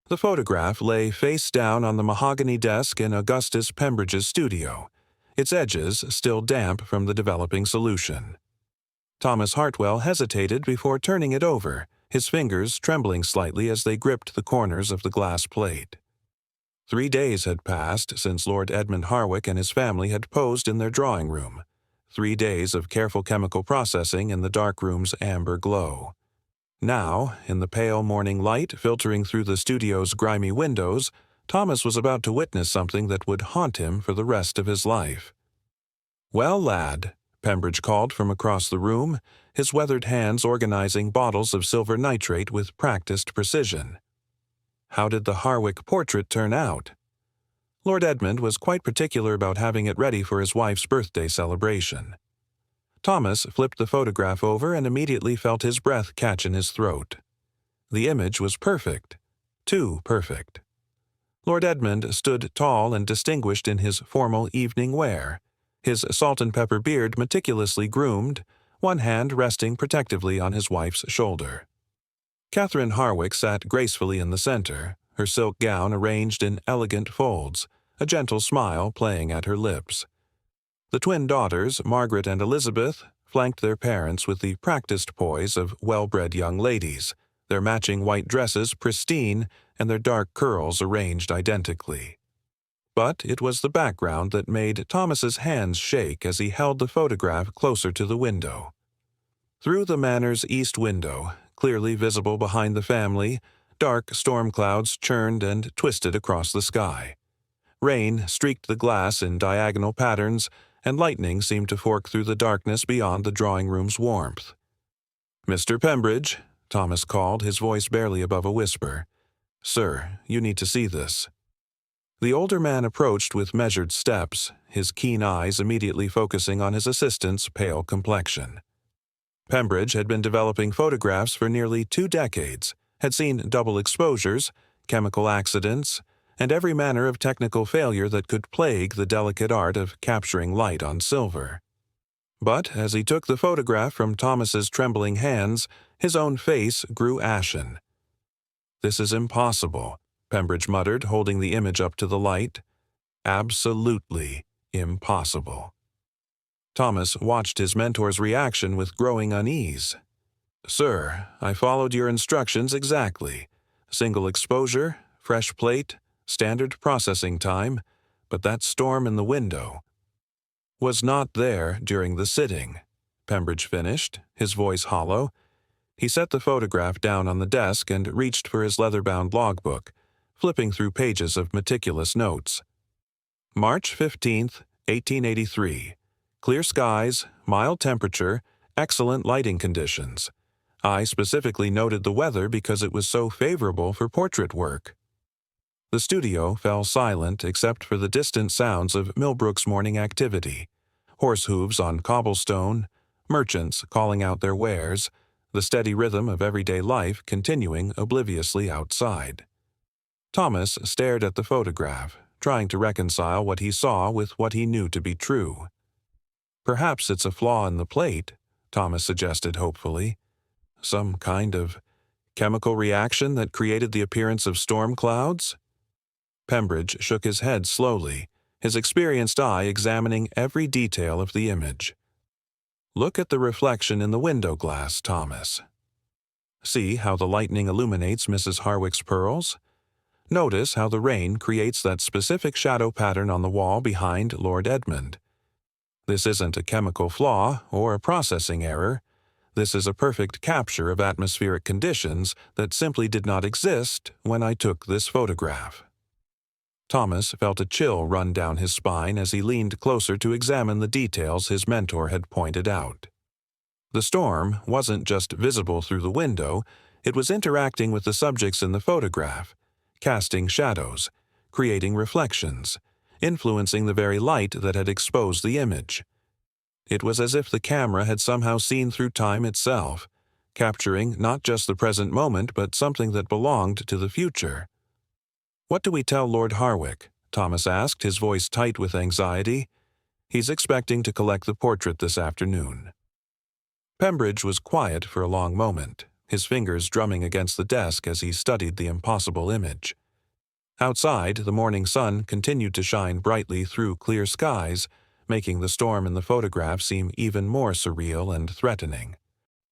The photograph lay face down on the mahogany desk in Augustus Pembridge's studio, its edges still damp from the developing solution. Thomas Hartwell hesitated before turning it over, his fingers trembling slightly as they gripped the corners of the glass plate. 3 days had passed since Lord Edmund Harwick and his family had posed in their drawing room. 3 days of careful chemical processing in the dark room's amber glow. Now, in the pale morning light filtering through the studio's grimy windows, Thomas was about to witness something that would haunt him for the rest of his life. "Well, lad," Pembridge called from across the room, his weathered hands organizing bottles of silver nitrate with practiced precision. "How did the Harwick portrait turn out?" Lord Edmund was quite particular about having it ready for his wife's birthday celebration. Thomas flipped the photograph over and immediately felt his breath catch in his throat. The image was perfect. Too perfect. Lord Edmund stood tall and distinguished in his formal evening wear, his salt-and-pepper beard meticulously groomed, one hand resting protectively on his wife's shoulder. Catherine Harwick sat gracefully in the center, her silk gown arranged in elegant folds, a gentle smile playing at her lips. The twin daughters, Margaret and Elizabeth, flanked their parents with the practiced poise of well-bred young ladies, their matching white dresses pristine and their dark curls arranged identically. But it was the background that made Thomas's hands shake as he held the photograph closer to the window. Through the manor's east window, clearly visible behind the family, dark storm clouds churned and twisted across the sky. Rain streaked the glass in diagonal patterns, and lightning seemed to fork through the darkness beyond the drawing-room's warmth. "Mr. Pembridge," Thomas called, his voice barely above a whisper. "Sir, you need to see this." The older man approached with measured steps, his keen eyes immediately focusing on his assistant's pale complexion. Pembridge had been developing photographs for nearly 2 decades, had seen double exposures, chemical accidents, and every manner of technical failure that could plague the delicate art of capturing light on silver. But as he took the photograph from Thomas's trembling hands, his own face grew ashen. "This is impossible," Pembridge muttered, holding the image up to the light. "Absolutely impossible." Thomas watched his mentor's reaction with growing unease. "Sir, I followed your instructions exactly. Single exposure, fresh plate, standard processing time, but that storm in the window was not there during the sitting," Pembridge finished, his voice hollow. He set the photograph down on the desk and reached for his leather-bound logbook, flipping through pages of meticulous notes. "March 15th, 1883. Clear skies, mild temperature, excellent lighting conditions. I specifically noted the weather because it was so favorable for portrait work." The studio fell silent except for the distant sounds of Millbrook's morning activity, horse hooves on cobblestone, merchants calling out their wares, the steady rhythm of everyday life continuing obliviously outside. Thomas stared at the photograph, trying to reconcile what he saw with what he knew to be true. "Perhaps it's a flaw in the plate," Thomas suggested hopefully. "Some kind of chemical reaction that created the appearance of storm clouds?" Pembridge shook his head slowly, his experienced eye examining every detail of the image. "Look at the reflection in the window glass, Thomas. See how the lightning illuminates Mrs. Harwick's pearls? Notice how the rain creates that specific shadow pattern on the wall behind Lord Edmund. This isn't a chemical flaw or a processing error. This is a perfect capture of atmospheric conditions that simply did not exist when I took this photograph." Thomas felt a chill run down his spine as he leaned closer to examine the details his mentor had pointed out. The storm wasn't just visible through the window, it was interacting with the subjects in the photograph, casting shadows, creating reflections, influencing the very light that had exposed the image. It was as if the camera had somehow seen through time itself, capturing not just the present moment but something that belonged to the future. "What do we tell Lord Harwick?" Thomas asked, his voice tight with anxiety. "He's expecting to collect the portrait this afternoon." Pembridge was quiet for a long moment, his fingers drumming against the desk as he studied the impossible image. Outside, the morning sun continued to shine brightly through clear skies, making the storm in the photograph seem even more surreal and threatening.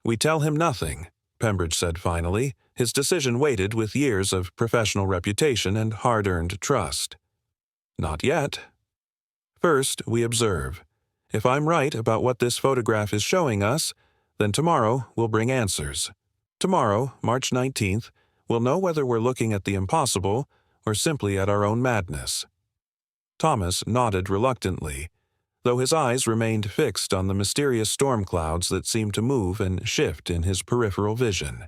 "We tell him nothing," Pembridge said finally, his decision weighted with years of professional reputation and hard-earned trust. "Not yet. First, we observe. If I'm right about what this photograph is showing us, then tomorrow we'll bring answers. Tomorrow, March 19th, we'll know whether we're looking at the impossible or simply at our own madness." Thomas nodded reluctantly, though his eyes remained fixed on the mysterious storm clouds that seemed to move and shift in his peripheral vision.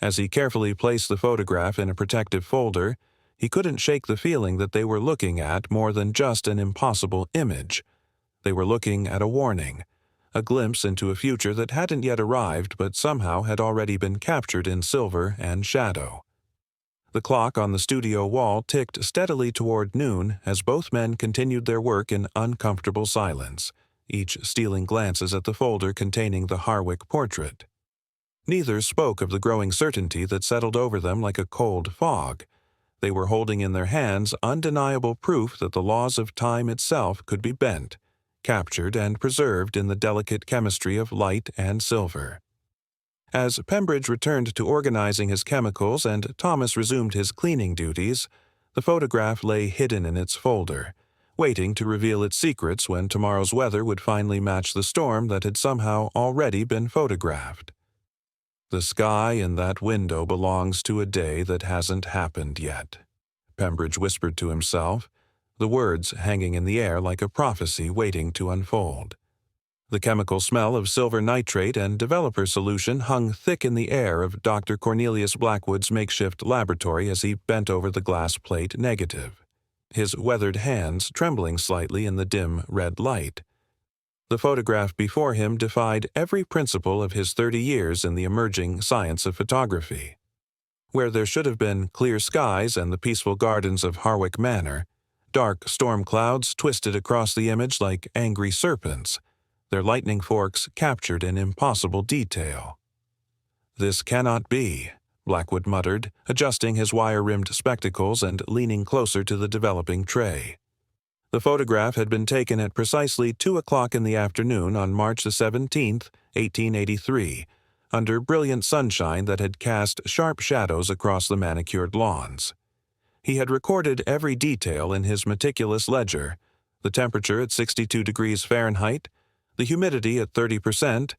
As he carefully placed the photograph in a protective folder, he couldn't shake the feeling that they were looking at more than just an impossible image. They were looking at a warning, a glimpse into a future that hadn't yet arrived but somehow had already been captured in silver and shadow. The clock on the studio wall ticked steadily toward noon as both men continued their work in uncomfortable silence, each stealing glances at the folder containing the Harwick portrait. Neither spoke of the growing certainty that settled over them like a cold fog. They were holding in their hands undeniable proof that the laws of time itself could be bent, captured and preserved in the delicate chemistry of light and silver. As Pembridge returned to organizing his chemicals and Thomas resumed his cleaning duties, the photograph lay hidden in its folder, waiting to reveal its secrets when tomorrow's weather would finally match the storm that had somehow already been photographed. "The sky in that window belongs to a day that hasn't happened yet," Pembridge whispered to himself, the words hanging in the air like a prophecy waiting to unfold. The chemical smell of silver nitrate and developer solution hung thick in the air of Dr. Cornelius Blackwood's makeshift laboratory as he bent over the glass plate negative, his weathered hands trembling slightly in the dim red light. The photograph before him defied every principle of his 30 years in the emerging science of photography. Where there should have been clear skies and the peaceful gardens of Harwick Manor, dark storm clouds twisted across the image like angry serpents, their lightning forks captured in impossible detail. "This cannot be," Blackwood muttered, adjusting his wire-rimmed spectacles and leaning closer to the developing tray. The photograph had been taken at precisely 2 o'clock in the afternoon on March 17th, 1883, under brilliant sunshine that had cast sharp shadows across the manicured lawns. He had recorded every detail in his meticulous ledger, the temperature at 62 degrees Fahrenheit, the humidity at 30%,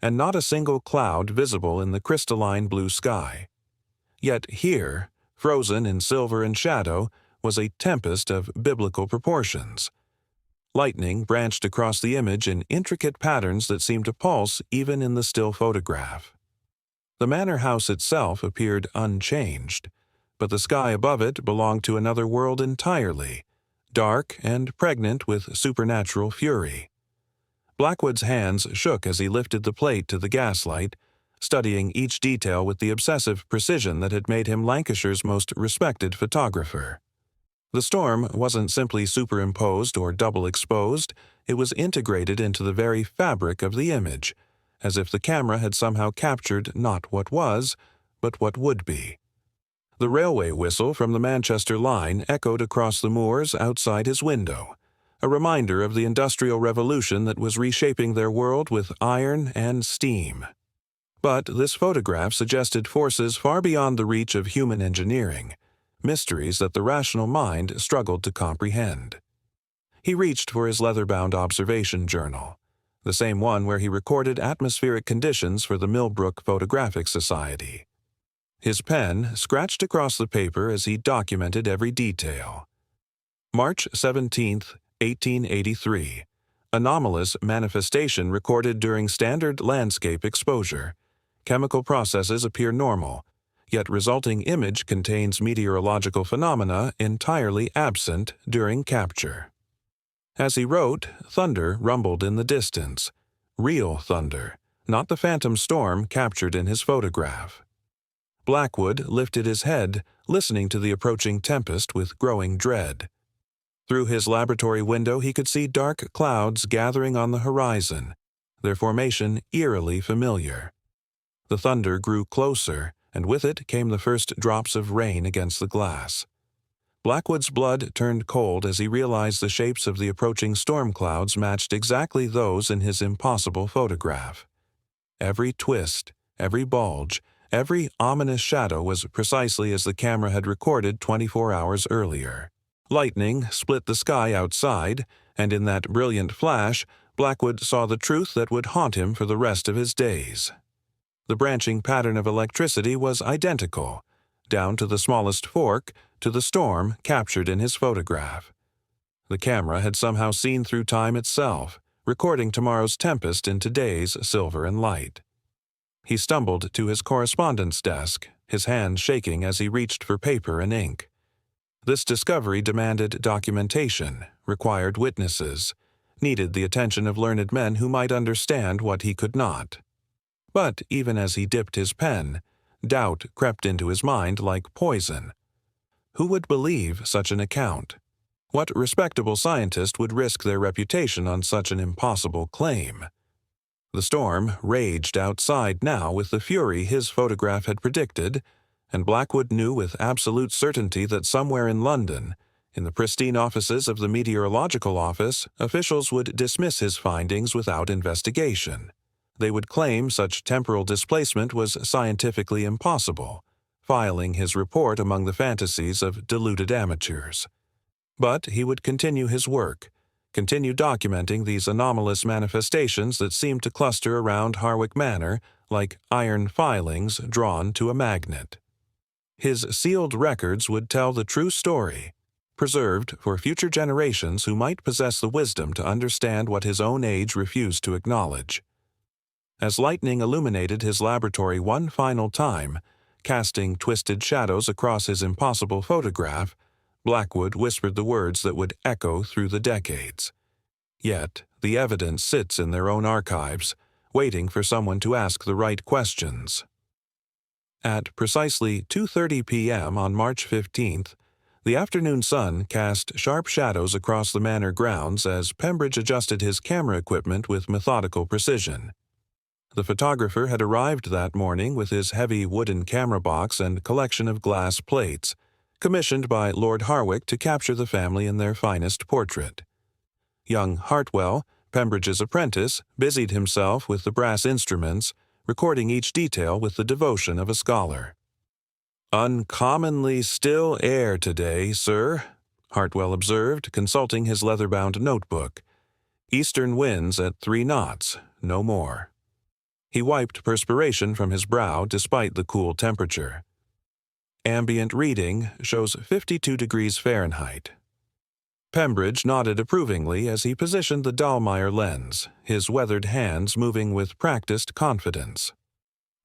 and not a single cloud visible in the crystalline blue sky. Yet here, frozen in silver and shadow, was a tempest of biblical proportions. Lightning branched across the image in intricate patterns that seemed to pulse even in the still photograph. The manor house itself appeared unchanged, but the sky above it belonged to another world entirely, dark and pregnant with supernatural fury. Blackwood's hands shook as he lifted the plate to the gaslight, studying each detail with the obsessive precision that had made him Lancashire's most respected photographer. The storm wasn't simply superimposed or double-exposed, it was integrated into the very fabric of the image, as if the camera had somehow captured not what was, but what would be. The railway whistle from the Manchester line echoed across the moors outside his window, a reminder of the Industrial Revolution that was reshaping their world with iron and steam. But this photograph suggested forces far beyond the reach of human engineering, mysteries that the rational mind struggled to comprehend. He reached for his leather-bound observation journal, the same one where he recorded atmospheric conditions for the Millbrook Photographic Society. His pen scratched across the paper as he documented every detail. March 17th, 1883. Anomalous manifestation recorded during standard landscape exposure. Chemical processes appear normal, yet resulting image contains meteorological phenomena entirely absent during capture. As he wrote, thunder rumbled in the distance. Real thunder, not the phantom storm captured in his photograph. Blackwood lifted his head, listening to the approaching tempest with growing dread. Through his laboratory window he could see dark clouds gathering on the horizon, their formation eerily familiar. The thunder grew closer, and with it came the first drops of rain against the glass. Blackwood's blood turned cold as he realized the shapes of the approaching storm clouds matched exactly those in his impossible photograph. Every twist, every bulge, every ominous shadow was precisely as the camera had recorded 24 hours earlier. Lightning split the sky outside, and in that brilliant flash, Blackwood saw the truth that would haunt him for the rest of his days. The branching pattern of electricity was identical, down to the smallest fork, to the storm captured in his photograph. The camera had somehow seen through time itself, recording tomorrow's tempest in today's silver and light. He stumbled to his correspondence desk, his hand shaking as he reached for paper and ink. This discovery demanded documentation, required witnesses, needed the attention of learned men who might understand what he could not. But even as he dipped his pen, doubt crept into his mind like poison. Who would believe such an account? What respectable scientist would risk their reputation on such an impossible claim? The storm raged outside now with the fury his photograph had predicted, and Blackwood knew with absolute certainty that somewhere in London, in the pristine offices of the Meteorological Office, officials would dismiss his findings without investigation. They would claim such temporal displacement was scientifically impossible, filing his report among the fantasies of deluded amateurs. But he would continue his work, continue documenting these anomalous manifestations that seemed to cluster around Harwick Manor like iron filings drawn to a magnet. His sealed records would tell the true story, preserved for future generations who might possess the wisdom to understand what his own age refused to acknowledge. As lightning illuminated his laboratory one final time, casting twisted shadows across his impossible photograph, Blackwood whispered the words that would echo through the decades. Yet, the evidence sits in their own archives, waiting for someone to ask the right questions. At precisely 2:30 p.m. on March 15th, the afternoon sun cast sharp shadows across the manor grounds as Pembridge adjusted his camera equipment with methodical precision. The photographer had arrived that morning with his heavy wooden camera box and collection of glass plates, commissioned by Lord Harwick to capture the family in their finest portrait. Young Hartwell, Pembridge's apprentice, busied himself with the brass instruments, recording each detail with the devotion of a scholar. "Uncommonly still air today, sir," Hartwell observed, consulting his leather-bound notebook. "Eastern winds at 3 knots, no more." He wiped perspiration from his brow despite the cool temperature. Ambient reading shows 52 degrees Fahrenheit. Pembridge nodded approvingly as he positioned the Dallmeyer lens, his weathered hands moving with practiced confidence.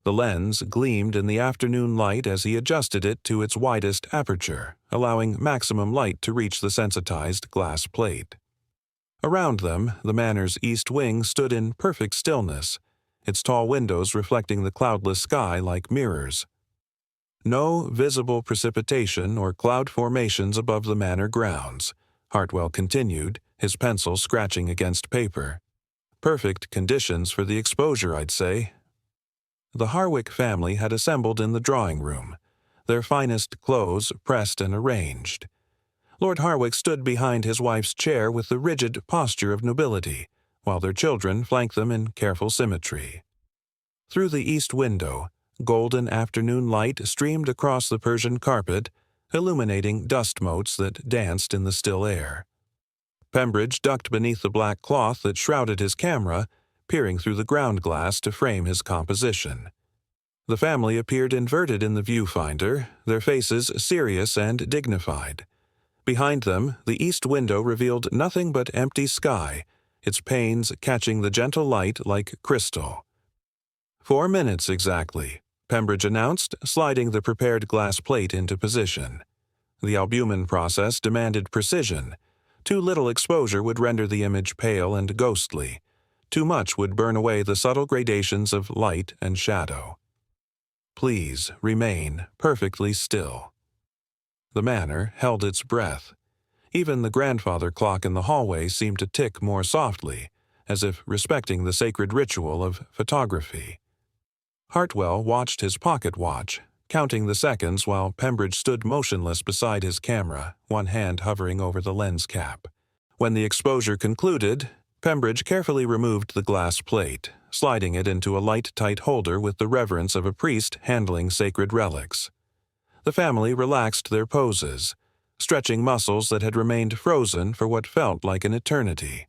The lens gleamed in the afternoon light as he adjusted it to its widest aperture, allowing maximum light to reach the sensitized glass plate. Around them, the manor's east wing stood in perfect stillness, its tall windows reflecting the cloudless sky like mirrors. No visible precipitation or cloud formations above the manor grounds, Hartwell continued, his pencil scratching against paper. Perfect conditions for the exposure, I'd say. The Harwick family had assembled in the drawing room, their finest clothes pressed and arranged. Lord Harwick stood behind his wife's chair with the rigid posture of nobility, while their children flanked them in careful symmetry. Through the east window, golden afternoon light streamed across the Persian carpet, illuminating dust motes that danced in the still air. Pembridge ducked beneath the black cloth that shrouded his camera, peering through the ground glass to frame his composition. The family appeared inverted in the viewfinder, their faces serious and dignified. Behind them, the east window revealed nothing but empty sky, its panes catching the gentle light like crystal. 4 minutes exactly, Pembridge announced, sliding the prepared glass plate into position. The albumin process demanded precision. Too little exposure would render the image pale and ghostly. Too much would burn away the subtle gradations of light and shadow. Please remain perfectly still. The manor held its breath. Even the grandfather clock in the hallway seemed to tick more softly, as if respecting the sacred ritual of photography. Hartwell watched his pocket watch, counting the seconds while Pembridge stood motionless beside his camera, one hand hovering over the lens cap. When the exposure concluded, Pembridge carefully removed the glass plate, sliding it into a light, tight holder with the reverence of a priest handling sacred relics. The family relaxed their poses, stretching muscles that had remained frozen for what felt like an eternity.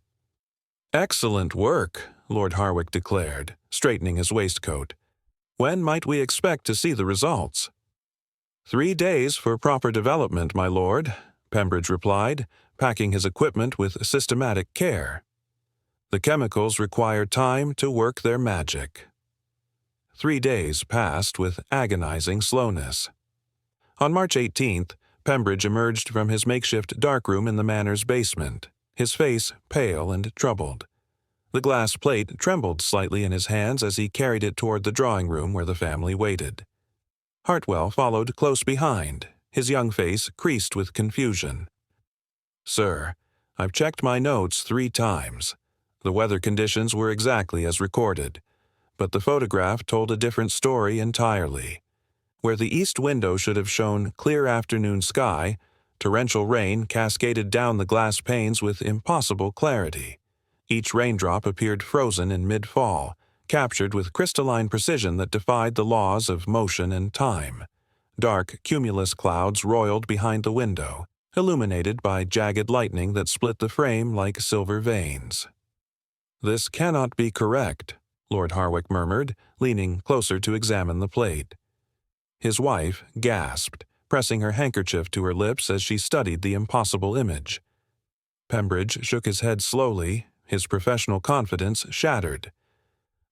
"Excellent work," Lord Harwick declared, straightening his waistcoat. "When might we expect to see the results?" "3 days for proper development, my lord," Pembridge replied, packing his equipment with systematic care. "The chemicals require time to work their magic." 3 days passed with agonizing slowness. On March 18th, Pembridge emerged from his makeshift darkroom in the manor's basement, his face pale and troubled. The glass plate trembled slightly in his hands as he carried it toward the drawing room where the family waited. Hartwell followed close behind, his young face creased with confusion. "Sir, I've checked my notes 3 times. The weather conditions were exactly as recorded, but the photograph told a different story entirely. Where the east window should have shown clear afternoon sky, torrential rain cascaded down the glass panes with impossible clarity. Each raindrop appeared frozen in mid-fall, captured with crystalline precision that defied the laws of motion and time. Dark cumulus clouds roiled behind the window, illuminated by jagged lightning that split the frame like silver veins. "This cannot be correct," Lord Harwick murmured, leaning closer to examine the plate. His wife gasped, pressing her handkerchief to her lips as she studied the impossible image. Pembridge shook his head slowly, his professional confidence shattered.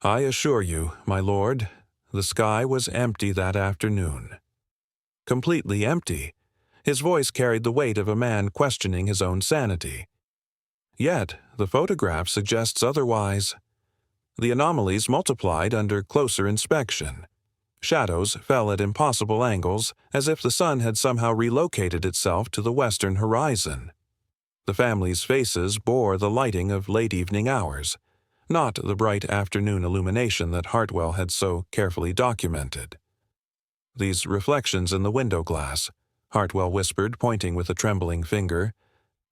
"I assure you, my lord, the sky was empty that afternoon." Completely empty. His voice carried the weight of a man questioning his own sanity. Yet, the photograph suggests otherwise. The anomalies multiplied under closer inspection. Shadows fell at impossible angles, as if the sun had somehow relocated itself to the western horizon. The family's faces bore the lighting of late evening hours, not the bright afternoon illumination that Hartwell had so carefully documented. "These reflections in the window glass," Hartwell whispered, pointing with a trembling finger,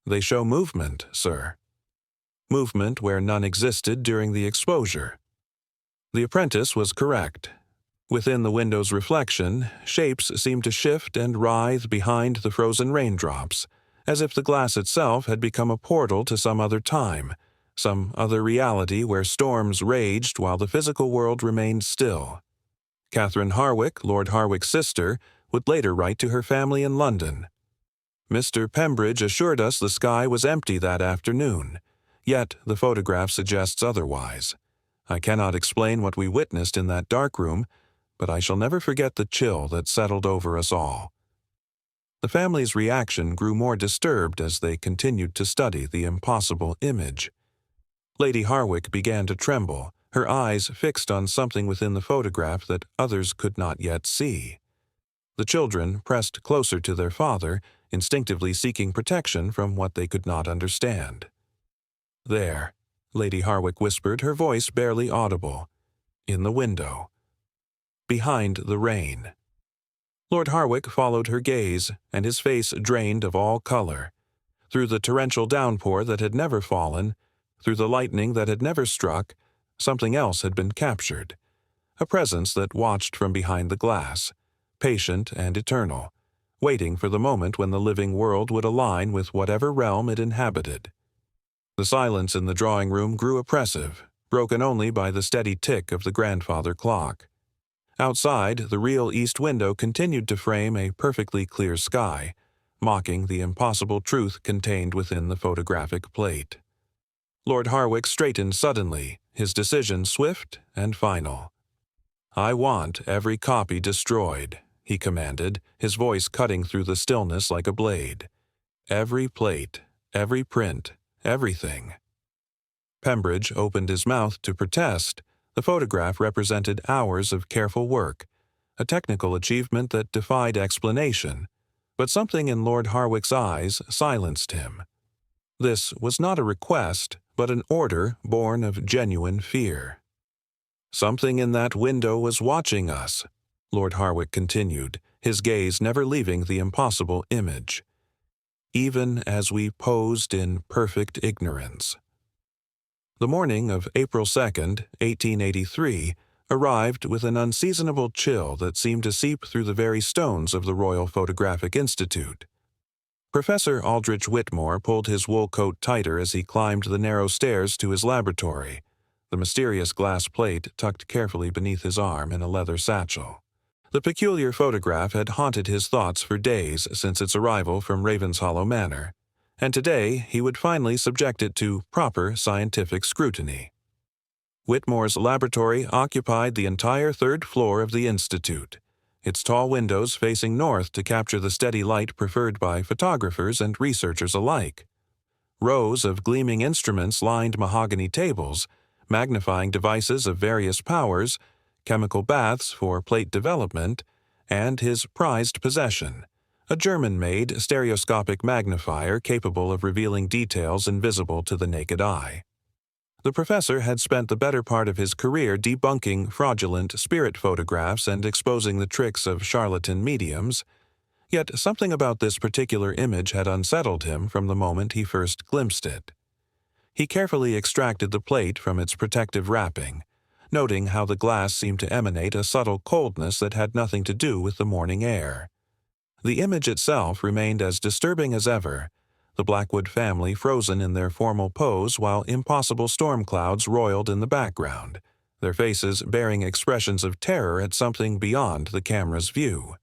"they show movement, sir. Movement where none existed during the exposure." The apprentice was correct. Within the window's reflection, shapes seemed to shift and writhe behind the frozen raindrops, as if the glass itself had become a portal to some other time, some other reality where storms raged while the physical world remained still. Catherine Harwick, Lord Harwick's sister, would later write to her family in London. "Mr. Pembridge assured us the sky was empty that afternoon, yet the photograph suggests otherwise. I cannot explain what we witnessed in that dark room, but I shall never forget the chill that settled over us all." The family's reaction grew more disturbed as they continued to study the impossible image. Lady Harwick began to tremble, her eyes fixed on something within the photograph that others could not yet see. The children pressed closer to their father, instinctively seeking protection from what they could not understand. "There," Lady Harwick whispered, her voice barely audible. "In the window. Behind the rain." Lord Harwick followed her gaze, and his face drained of all color. Through the torrential downpour that had never fallen, through the lightning that had never struck, something else had been captured. A presence that watched from behind the glass, patient and eternal, waiting for the moment when the living world would align with whatever realm it inhabited. The silence in the drawing room grew oppressive, broken only by the steady tick of the grandfather clock. Outside, the real east window continued to frame a perfectly clear sky, mocking the impossible truth contained within the photographic plate. Lord Harwick straightened suddenly, his decision swift and final. "I want every copy destroyed," he commanded, his voice cutting through the stillness like a blade. "Every plate, every print, everything." Pembridge opened his mouth to protest. The photograph represented hours of careful work, a technical achievement that defied explanation, but something in Lord Harwick's eyes silenced him. This was not a request, but an order born of genuine fear. "Something in that window was watching us," Lord Harwick continued, his gaze never leaving the impossible image. "Even as we posed in perfect ignorance." The morning of April 2nd, 1883, arrived with an unseasonable chill that seemed to seep through the very stones of the Royal Photographic Institute. Professor Aldrich Whitmore pulled his wool coat tighter as he climbed the narrow stairs to his laboratory, the mysterious glass plate tucked carefully beneath his arm in a leather satchel. The peculiar photograph had haunted his thoughts for days since its arrival from Ravenshollow Manor, and today he would finally subject it to proper scientific scrutiny. Whitmore's laboratory occupied the entire third floor of the Institute, its tall windows facing north to capture the steady light preferred by photographers and researchers alike. Rows of gleaming instruments lined mahogany tables, magnifying devices of various powers, chemical baths for plate development, and his prized possession, a German-made stereoscopic magnifier capable of revealing details invisible to the naked eye. The professor had spent the better part of his career debunking fraudulent spirit photographs and exposing the tricks of charlatan mediums, yet something about this particular image had unsettled him from the moment he first glimpsed it. He carefully extracted the plate from its protective wrapping, noting how the glass seemed to emanate a subtle coldness that had nothing to do with the morning air. The image itself remained as disturbing as ever, the Blackwood family frozen in their formal pose while impossible storm clouds roiled in the background, their faces bearing expressions of terror at something beyond the camera's view.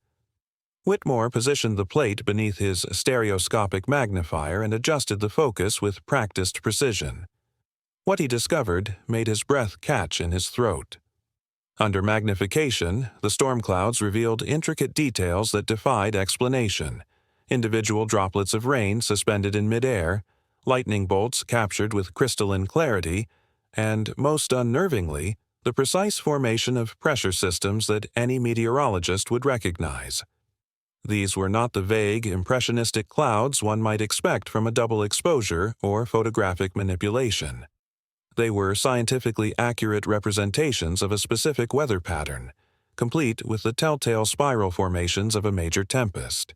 Whitmore positioned the plate beneath his stereoscopic magnifier and adjusted the focus with practiced precision. What he discovered made his breath catch in his throat. Under magnification, the storm clouds revealed intricate details that defied explanation. Individual droplets of rain suspended in midair, lightning bolts captured with crystalline clarity, and, most unnervingly, the precise formation of pressure systems that any meteorologist would recognize. These were not the vague, impressionistic clouds one might expect from a double exposure or photographic manipulation. They were scientifically accurate representations of a specific weather pattern, complete with the telltale spiral formations of a major tempest.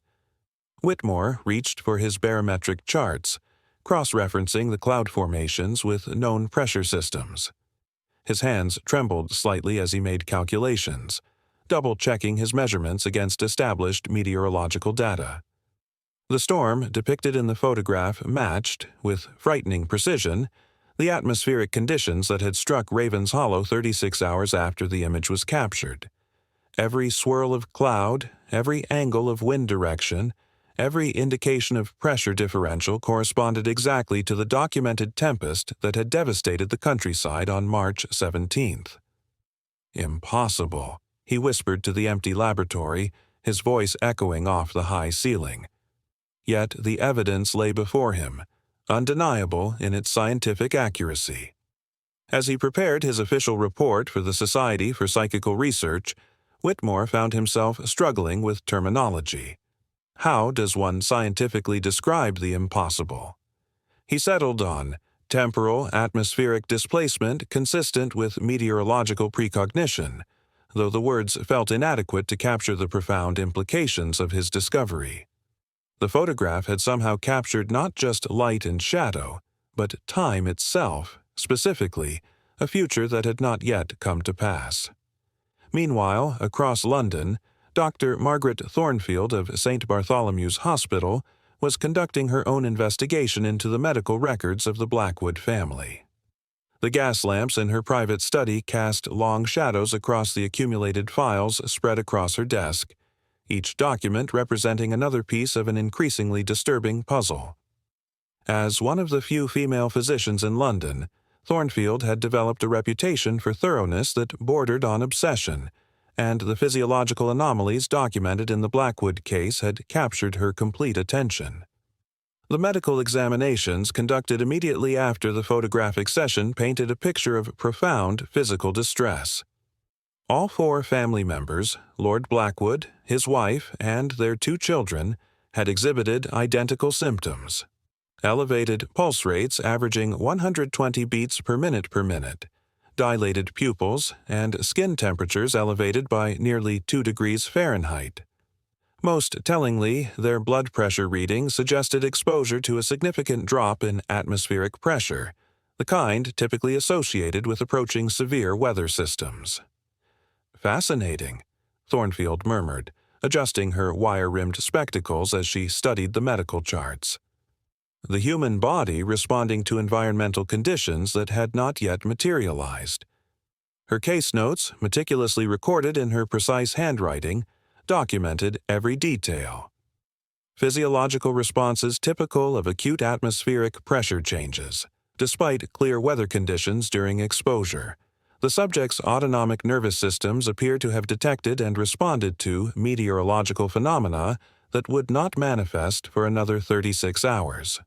Whitmore reached for his barometric charts, cross-referencing the cloud formations with known pressure systems. His hands trembled slightly as he made calculations, double-checking his measurements against established meteorological data. The storm depicted in the photograph matched, with frightening precision, the atmospheric conditions that had struck Ravenshollow 36 hours after the image was captured. Every swirl of cloud, every angle of wind direction, every indication of pressure differential corresponded exactly to the documented tempest that had devastated the countryside on March 17th. "Impossible," he whispered to the empty laboratory, his voice echoing off the high ceiling. Yet the evidence lay before him, undeniable in its scientific accuracy. As he prepared his official report for the Society for Psychical Research, Whitmore found himself struggling with terminology. How does one scientifically describe the impossible? He settled on temporal atmospheric displacement consistent with meteorological precognition, though the words felt inadequate to capture the profound implications of his discovery. The photograph had somehow captured not just light and shadow, but time itself, specifically, a future that had not yet come to pass. Meanwhile, across London, Dr. Margaret Thornfield of St. Bartholomew's Hospital was conducting her own investigation into the medical records of the Blackwood family. The gas lamps in her private study cast long shadows across the accumulated files spread across her desk, each document representing another piece of an increasingly disturbing puzzle. As one of the few female physicians in London, Thornfield had developed a reputation for thoroughness that bordered on obsession, and the physiological anomalies documented in the Blackwood case had captured her complete attention. The medical examinations conducted immediately after the photographic session painted a picture of profound physical distress. All 4 family members, Lord Blackwood, his wife, and their 2 children, had exhibited identical symptoms. Elevated pulse rates averaging 120 beats per minute, dilated pupils, and skin temperatures elevated by nearly 2 degrees Fahrenheit. Most tellingly, their blood pressure readings suggested exposure to a significant drop in atmospheric pressure, the kind typically associated with approaching severe weather systems. "Fascinating," Thornfield murmured, adjusting her wire-rimmed spectacles as she studied the medical charts. The human body responding to environmental conditions that had not yet materialized. Her case notes, meticulously recorded in her precise handwriting, documented every detail. Physiological responses typical of acute atmospheric pressure changes, despite clear weather conditions during exposure. The subject's autonomic nervous systems appear to have detected and responded to meteorological phenomena that would not manifest for another 36 hours.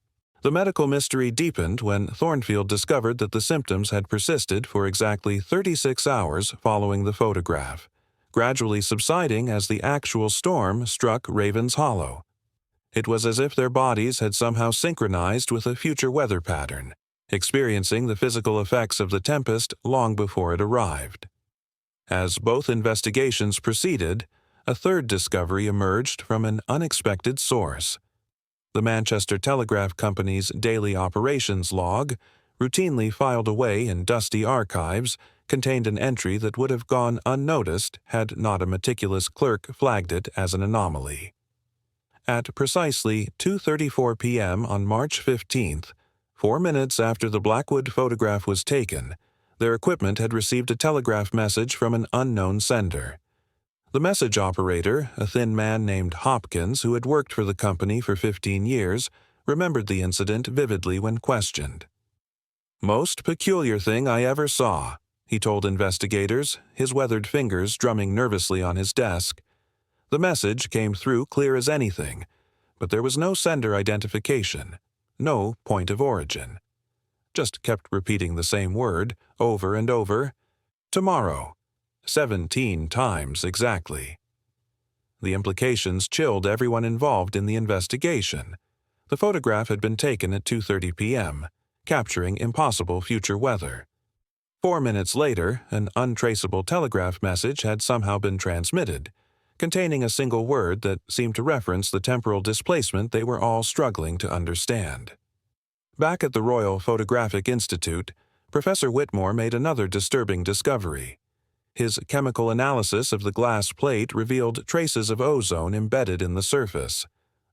The medical mystery deepened when Thornfield discovered that the symptoms had persisted for exactly 36 hours following the photograph, gradually subsiding as the actual storm struck Ravens Hollow. It was as if their bodies had somehow synchronized with a future weather pattern, experiencing the physical effects of the tempest long before it arrived. As both investigations proceeded, a third discovery emerged from an unexpected source. The Manchester Telegraph Company's daily operations log, routinely filed away in dusty archives, contained an entry that would have gone unnoticed had not a meticulous clerk flagged it as an anomaly. At precisely 2:34 p.m. on March 15th, 4 minutes after the Blackwood photograph was taken, their equipment had received a telegraph message from an unknown sender. The message operator, a thin man named Hopkins who had worked for the company for 15 years, remembered the incident vividly when questioned. "Most peculiar thing I ever saw," he told investigators, his weathered fingers drumming nervously on his desk. The message came through clear as anything, but there was no sender identification, no point of origin. Just kept repeating the same word, over and over. "Tomorrow." 17 times exactly. The implications chilled everyone involved in the investigation. The photograph had been taken at 2:30 p.m., capturing impossible future weather. 4 minutes later, an untraceable telegraph message had somehow been transmitted, containing a single word that seemed to reference the temporal displacement they were all struggling to understand. Back at the Royal Photographic Institute, Professor Whitmore made another disturbing discovery. His chemical analysis of the glass plate revealed traces of ozone embedded in the surface,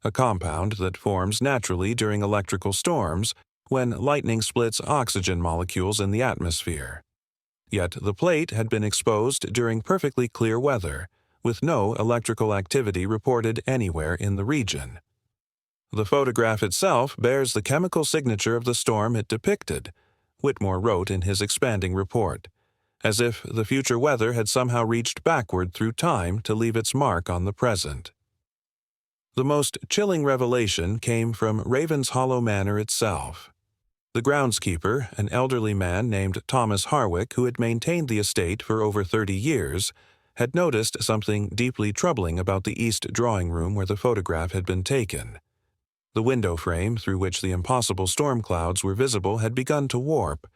a compound that forms naturally during electrical storms when lightning splits oxygen molecules in the atmosphere. Yet the plate had been exposed during perfectly clear weather, with no electrical activity reported anywhere in the region. "The photograph itself bears the chemical signature of the storm it depicted," Whitmore wrote in his expanding report, as if the future weather had somehow reached backward through time to leave its mark on the present. The most chilling revelation came from Ravens Hollow Manor itself. The groundskeeper, an elderly man named Thomas Harwick, who had maintained the estate for over 30 years, had noticed something deeply troubling about the east drawing room where the photograph had been taken. The window frame through which the impossible storm clouds were visible had begun to warp,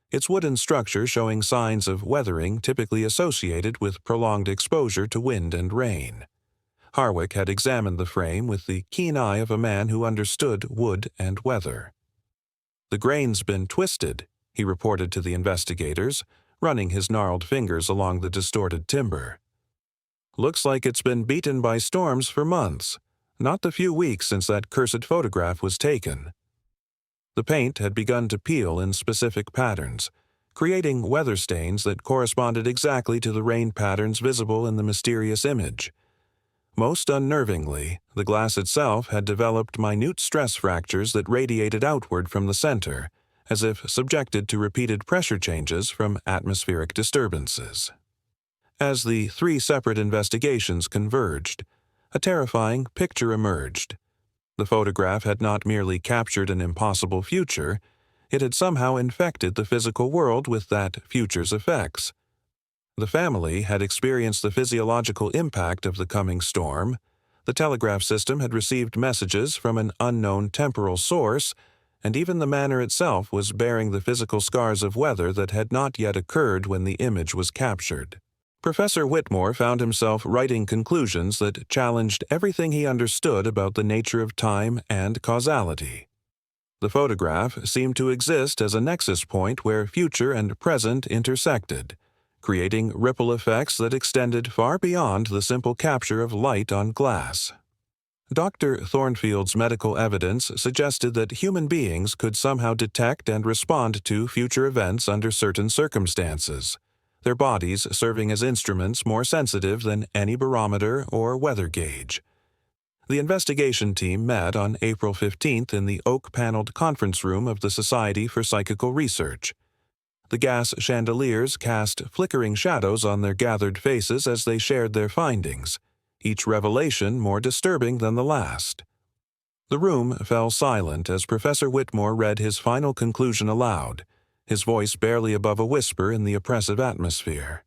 its wooden structure showing signs of weathering typically associated with prolonged exposure to wind and rain. Harwick had examined the frame with the keen eye of a man who understood wood and weather. "The grain's been twisted," he reported to the investigators, running his gnarled fingers along the distorted timber. "Looks like it's been beaten by storms for months, not the few weeks since that cursed photograph was taken." The paint had begun to peel in specific patterns, creating weather stains that corresponded exactly to the rain patterns visible in the mysterious image. Most unnervingly, the glass itself had developed minute stress fractures that radiated outward from the center, as if subjected to repeated pressure changes from atmospheric disturbances. As the 3 separate investigations converged, a terrifying picture emerged. The photograph had not merely captured an impossible future, it had somehow infected the physical world with that future's effects. The family had experienced the physiological impact of the coming storm, the telegraph system had received messages from an unknown temporal source, and even the manor itself was bearing the physical scars of weather that had not yet occurred when the image was captured. Professor Whitmore found himself writing conclusions that challenged everything he understood about the nature of time and causality. The photograph seemed to exist as a nexus point where future and present intersected, creating ripple effects that extended far beyond the simple capture of light on glass. Dr. Thornfield's medical evidence suggested that human beings could somehow detect and respond to future events under certain circumstances, their bodies serving as instruments more sensitive than any barometer or weather gauge. The investigation team met on April 15th in the oak-paneled conference room of the Society for Psychical Research. The gas chandeliers cast flickering shadows on their gathered faces as they shared their findings, each revelation more disturbing than the last. The room fell silent as Professor Whitmore read his final conclusion aloud, his voice barely above a whisper in the oppressive atmosphere.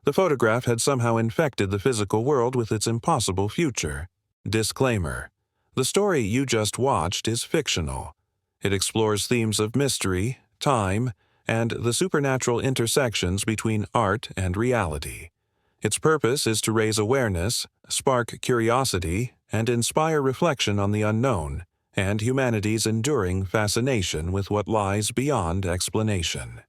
The photograph had somehow infected the physical world with its impossible future. Disclaimer: the story you just watched is fictional. It explores themes of mystery, time, and the supernatural intersections between art and reality. Its purpose is to raise awareness, spark curiosity, and inspire reflection on the unknown and humanity's enduring fascination with what lies beyond explanation.